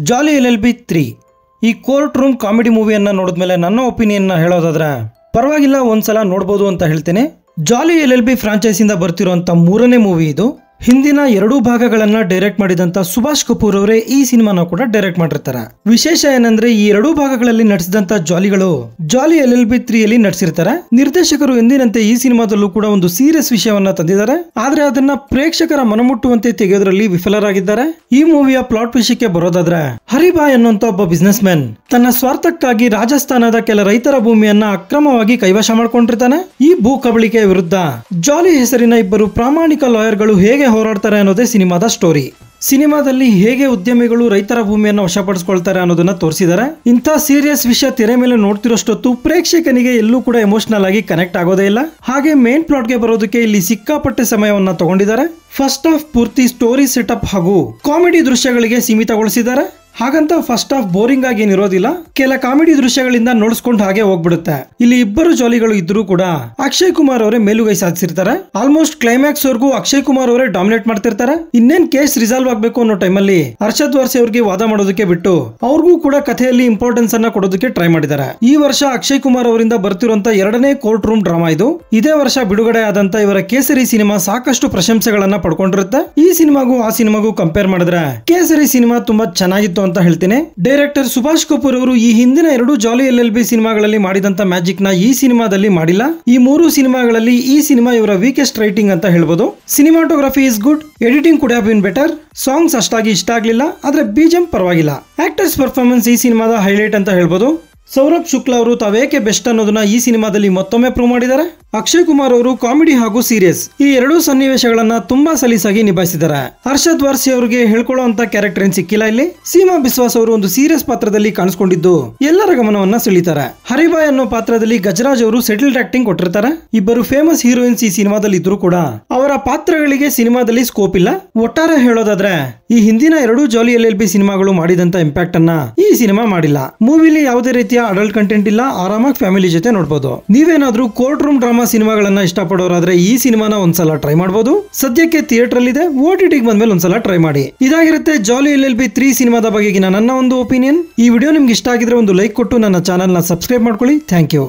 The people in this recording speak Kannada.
ಜಾಲಿ LLB 3 ಈ ಕೋರ್ಟ್ ರೂಮ್ ಕಾಮಿಡಿ ಮೂವಿಯನ್ನ ನೋಡಿದ್ಮೇಲೆ ನನ್ನ ಒಪಿನಿಯನ್ ಹೇಳೋದಾದ್ರೆ ಪರವಾಗಿಲ್ಲ ಒಂದ್ಸಲ ನೋಡಬಹುದು ಅಂತ ಹೇಳ್ತೇನೆ. ಜಾಲಿ LLB ಫ್ರಾಂಚೈಸಿಂದ ಬರ್ತಿರುವಂತ ಮೂರನೇ ಮೂವಿ ಇದು. ಹಿಂದಿನ 2 ಭಾಗಗಳನ್ನ ಡೈರೆಕ್ಟ್ ಮಾಡಿದಂತ ಸುಭಾಷ್ ಕಪೂರ್ ಅವರೇ ಈ ಸಿನಿಮಾನ ಕೂಡ ಡೈರೆಕ್ಟ್ ಮಾಡಿರ್ತಾರೆ. ವಿಶೇಷ ಏನಂದ್ರೆ ಈ 2 ಭಾಗಗಳಲ್ಲಿ ನಟಿಸಿದಂತ ಜಾಲಿಗಳು ಜಾಲಿ LLB 3 ಯಲ್ಲಿ ನಟಿಸಿರ್ತಾರೆ. ನಿರ್ದೇಶಕರು ಎಂದಿನಂತೆ ಈ ಸಿನಿಮಾದಲ್ಲೂ ಕೂಡ ಒಂದು ಸೀರಿಯಸ್ ವಿಷಯವನ್ನ ತಂದಿದ್ದಾರೆ. ಆದ್ರೆ ಅದನ್ನ ಪ್ರೇಕ್ಷಕರ ಮನಮುಟ್ಟುವಂತೆ ತೆಗೆಯೋದ್ರಲ್ಲಿ ವಿಫಲರಾಗಿದ್ದಾರೆ. ಈ ಮೂವಿಯ ಪ್ಲಾಟ್ ವಿಷಯಕ್ಕೆ ಬರೋದಾದ್ರೆ ಹರಿಭಾಯ್ ಅನ್ನುವಂತ ಒಬ್ಬ ಬಿಸ್ನೆಸ್ ಮ್ಯಾನ್ ತನ್ನ ಸ್ವಾರ್ಥಕ್ಕಾಗಿ ರಾಜಸ್ಥಾನದ ಕೆಲ ರೈತರ ಭೂಮಿಯನ್ನ ಅಕ್ರಮವಾಗಿ ಕೈವಶ ಮಾಡಿಕೊಂಡಿರ್ತಾನೆ. ಈ ಭೂ ಕಬಳಿಕೆಯ ವಿರುದ್ಧ ಜಾಲಿ ಹೆಸರಿನ ಇಬ್ಬರು ಪ್ರಾಮಾಣಿಕ ಲಾಯರ್ಗಳು ಹೇಗೆ ಹೋರಾಡ್ತಾರೆ ಅನ್ನೋದೇ ಸಿನಿಮಾದ ಸ್ಟೋರಿ. ಸಿನಿಮಾದಲ್ಲಿ ಹೇಗೆ ಉದ್ಯಮಿಗಳು ರೈತರ ಭೂಮಿಯನ್ನು ವಶಪಡಿಸಿಕೊಳ್ತಾರೆ ಅನ್ನೋದನ್ನ ತೋರಿಸಿದ್ದಾರೆ. ಇಂಥ ಸೀರಿಯಸ್ ವಿಷಯ ತೆರೆ ಮೇಲೆ ನೋಡ್ತಿರೋಷ್ಟೊತ್ತು ಪ್ರೇಕ್ಷಕನಿಗೆ ಎಲ್ಲೂ ಕೂಡ ಎಮೋಷನಲ್ ಆಗಿ ಕನೆಕ್ಟ್ ಆಗೋದೇ ಇಲ್ಲ. ಹಾಗೆ ಮೇನ್ ಪ್ಲಾಟ್ಗೆ ಬರೋದಕ್ಕೆ ಇಲ್ಲಿ ಸಿಕ್ಕಾಪಟ್ಟೆ ಸಮಯವನ್ನ ತಗೊಂಡಿದ್ದಾರೆ. ಫಸ್ಟ್ ಹಾಫ್ ಪೂರ್ತಿ ಸ್ಟೋರಿ ಸೆಟಪ್ ಹಾಗೂ ಕಾಮಿಡಿ ದೃಶ್ಯಗಳಿಗೆ ಸೀಮಿತಗೊಳಿಸಿದ್ದಾರೆ. ಹಾಗಂತ ಫಸ್ಟ್ ಹಾಫ್ ಬೋರಿಂಗ್ ಆಗಿ ಏನಿರೋದಿಲ್ಲ. ಕೆಲ ಕಾಮಿಡಿ ದೃಶ್ಯಗಳಿಂದ ನೋಡಿಸ್ಕೊಂಡು ಹಾಗೆ ಹೋಗ್ಬಿಡುತ್ತೆ. ಇಲ್ಲಿ ಇಬ್ಬರು ಜಾಲಿಗಳು ಇದ್ರೂ ಕೂಡ ಅಕ್ಷಯ್ ಕುಮಾರ್ ಅವರೇ ಮೇಲುಗೈ ಸಾಧಿಸಿರ್ತಾರೆ. ಆಲ್ಮೋಸ್ಟ್ ಕ್ಲೈಮ್ಯಾಕ್ಸ್ ವರೆಗೂ ಅಕ್ಷಯ್ ಕುಮಾರ್ ಅವರೇ ಡಾಮಿನೇಟ್ ಮಾಡ್ತಿರ್ತಾರೆ. ಇನ್ನೇನ್ ಕೇಸ್ ರಿಸಾಲ್ವ್ ಆಗ್ಬೇಕು ಅನ್ನೋ ಟೈಮಲ್ಲಿ ಅರ್ಷದ್ ವಾರ್ಸಿ ಅವ್ರಿಗೆ ವಾದ ಮಾಡೋದಕ್ಕೆ ಬಿಟ್ಟು ಅವ್ರಿಗೂ ಕೂಡ ಕಥೆಯಲ್ಲಿ ಇಂಪಾರ್ಟೆನ್ಸ್ ಅನ್ನ ಕೊಡೋದಕ್ಕೆ ಟ್ರೈ ಮಾಡಿದ್ದಾರೆ. ಈ ವರ್ಷ ಅಕ್ಷಯ್ ಕುಮಾರ್ ಅವರಿಂದ ಬರ್ತಿರುವಂತ 2ನೇ ಕೋರ್ಟ್ ರೂಮ್ ಡ್ರಾಮಾ ಇದು. ಇದೇ ವರ್ಷ ಬಿಡುಗಡೆ ಆದಂತ ಇವರ ಕೇಸರಿ ಸಿನಿಮಾ ಸಾಕಷ್ಟು ಪ್ರಶಂಸೆಗಳನ್ನ ಪಡ್ಕೊಂಡಿರುತ್ತೆ. ಈ ಸಿನಿಮಾಗೂ ಆ ಸಿನಿಮಾಗೂ ಕಂಪೇರ್ ಮಾಡಿದ್ರೆ ಕೇಸರಿ ಸಿನಿಮಾ ತುಂಬಾ ಚೆನ್ನಾಗಿತ್ತು ಅಂತ ಹೇಳ್ತೇನೆ. ಡೈರೆಕ್ಟರ್ ಸುಭಾಷ್ ಕಪೂರ್ ಅವರು ಈ ಹಿಂದಿನ 2 ಜಾಲಿ LLB ಸಿನಿಮಾಗಳಲ್ಲಿ ಮಾಡಿದಂತ ಮ್ಯಾಜಿಕ್ ನ ಈ ಸಿನಿಮಾದಲ್ಲಿ ಮಾಡಿಲ್ಲ. ಈ 3 ಸಿನಿಮಾಗಳಲ್ಲಿ ಈ ಸಿನಿಮಾ ಇವರ ವೀಕೆಸ್ಟ್ ರೈಟಿಂಗ್ ಅಂತ ಹೇಳ್ಬೋದು. Cinematography is good, editing could have been better, songs ಅಷ್ಟಾಗಿ ಇಷ್ಟ ಆಗ್ಲಿಲ್ಲ, ಆದ್ರೆ BGM ಪರವಾಗಿಲ್ಲ. ಆಕ್ಟರ್ಸ್ ಪರ್ಫಾರ್ಮೆನ್ಸ್ ಈ ಸಿನಿಮಾದ ಹೈಲೈಟ್ ಅಂತ ಹೇಳ್ಬೋದು. ಸೌರಭ್ ಶುಕ್ಲಾ ಅವರು ತಾವೇಕೆ ಬೆಸ್ಟ್ ಅನ್ನೋದನ್ನ ಈ ಸಿನಿಮಾದಲ್ಲಿ ಮತ್ತೊಮ್ಮೆ ಪ್ರೂವ್ ಮಾಡಿದ್ದಾರೆ. ಅಕ್ಷಯ್ ಕುಮಾರ್ ಅವರು ಕಾಮಿಡಿ ಹಾಗೂ ಸೀರಿಯಸ್ ಈ 2 ಸನ್ನಿವೇಶಗಳನ್ನ ತುಂಬಾ ಸಲೀಸಾಗಿ ನಿಭಾಯಿಸಿದ್ದಾರೆ. ಅರ್ಷದ್ ವಾರ್ಸಿ ಅವರಿಗೆ ಹೇಳ್ಕೊಳ್ಳುವಂತ ಕ್ಯಾರೆಕ್ಟರ್ ಏನ್ ಸಿಕ್ಕಿಲ್ಲ ಇಲ್ಲಿ. ಸೀಮಾ ಬಿಸ್ವಾಸ್ ಅವರು ಒಂದು ಸೀರಿಯಸ್ ಪಾತ್ರದಲ್ಲಿ ಕಾಣಿಸ್ಕೊಂಡಿದ್ದು ಎಲ್ಲರ ಗಮನವನ್ನ ಸೆಳೀತಾರೆ. ಹರಿಭಾಯ್ ಅನ್ನೋ ಪಾತ್ರದಲ್ಲಿ ಗಜರಾಜ್ ಅವರು ಸೆಟಲ್ಡ್ ಆಕ್ಟಿಂಗ್ ಕೊಟ್ಟಿರ್ತಾರೆ. ಇಬ್ಬರು ಫೇಮಸ್ ಹೀರೋಯಿನ್ಸ್ ಈ ಸಿನಿಮಾದಲ್ಲಿ ಇದ್ರು ಕೂಡ ಅವರ ಪಾತ್ರಗಳಿಗೆ ಸಿನಿಮಾದಲ್ಲಿ ಸ್ಕೋಪ್ ಇಲ್ಲ. ಒಟ್ಟಾರೆ ಹೇಳೋದಾದ್ರೆ ಈ ಹಿಂದಿನ 2 ಜಾಲಿ LLB ಸಿನಿಮಾಗಳು ಮಾಡಿದಂತ ಇಂಪ್ಯಾಕ್ಟ್ ಅನ್ನ ಈ ಸಿನಿಮಾ ಮಾಡಿಲ್ಲ. ಮೂವಿಲಿ ಯಾವುದೇ ರೀತಿಯ ಅಡಲ್ಟ್ ಕಂಟೆಂಟ್ ಇಲ್ಲ. ಆರಾಮಾಗಿ ಫ್ಯಾಮಿಲಿ ಜೊತೆ ನೋಡಬಹುದು. ನೀವೇನಾದ್ರೂ ಕೋರ್ಟ್ ರೂಮ್ ಡ್ರಾಮಾ ಸಿನಿಮಾಗಳನ್ನ ಇಷ್ಟಪಡೋರಾದ್ರೆ ಈ ಸಿನಿಮಾನ ಒಂದ್ಸಲ ಟ್ರೈ ಮಾಡಬಹುದು. ಸದ್ಯಕ್ಕೆ ಥಿಯೇಟರ್ ಅಲ್ಲಿ ಇದೆ. OTT ಬಂದ್ಮೇಲೆ ಒಂದ್ಸಲ ಟ್ರೈ ಮಾಡಿ. ಇದಾಗಿರುತ್ತೆ ಜಾಲಿ LLB 3 ಸಿನಿಮಾದ ಬಗೆಗಿನ ನನ್ನ ಒಂದು ಒಪಿನಿಯನ್. ಈ ವಿಡಿಯೋ ನಿಮ್ಗೆ ಇಷ್ಟ ಆಗಿದ್ರೆ ಒಂದು ಲೈಕ್ ಕೊಟ್ಟು ನನ್ನ ಚಾನೆಲ್ ನ ಸಬ್ಸ್ಕ್ರೈಬ್ ಮಾಡ್ಕೊಳ್ಳಿ. Thank you.